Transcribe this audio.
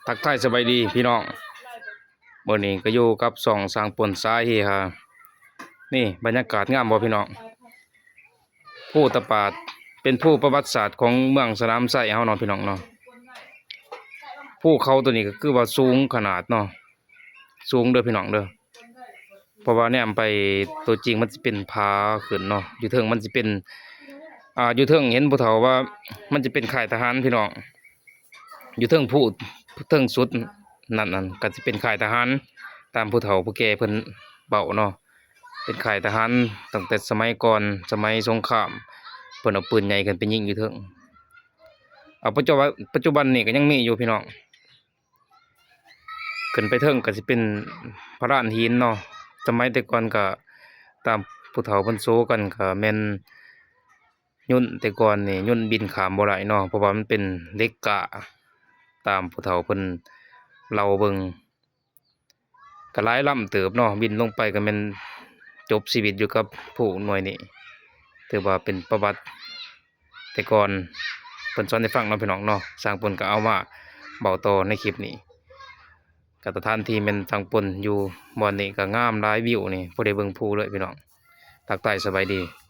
ทักทายสบายดีพี่น้องมื้อนี้ก็อยู่กับสองสร้างปนสายเฮฮานี่บรรยากาศงามบ่พี่น้องภูตะปาดเป็นภูประวัติศาสตร์ของเมืองสนามไส้เฮาเนาะพี่น้องเนาะภูเขาตัวนี้ก็คือว่าสูงขนาดเนาะสูงเด้อพี่น้องเด้อเพราะว่าแนมไปตัวจริงมันสิเป็นผาขึ้นเนาะอยู่เทิงมันสิเป็นอยู่เทิงเห็นผู้เฒ่าว่ามันจะเป็นค่ายทหารพี่น้องอยู่เทิงภูเทิงสุดนั่นก็สิเป็นค่ายทหารตามผู้เฒ่าผู้แก่เพิ่นเว้าเนาะเป็นค่ายทหารตั้งแต่สมัยก่อนสมัยสงครามเพิ่นเอาปืนใหญ่ขึ้นไปยิงอยู่เทิงเอาปัจจุบันนี่ก็ยังมีอยู่พี่น้องขึ้นไปเทิงก็สิเป็นพระลานหินเนาะสมัยแต่ก่อนก็ตามผู้เฒ่าเพิ่นโซกันก็แม่นยุ่นแต่ก่อนนี่ยุ่นบินข้ามบ่ได้เนาะเพราะว่ามันเป็นเหล็กกะตามผู้เฒ่าเพิ่นเล่าเบิ่งก็หลายลำเติบเนาะบินลงไปก็แม่นจบชีวิตอยู่กับผู้หน่วยนี้ถือว่าเป็นประวัติแต่ก่อนเพิ่นสอนให้ฟังเนาะพี่น้องเนาะสร้างเพิ่นก็เอามาเว้าต่อในคลิปนี้ก็สถานที่แม่นสร้างเพิ่นอยู่บ่อนนี้ก็งามหลายวิวนี่บ่ได้เบิ่งภูเลยพี่น้องทักทายสบายดี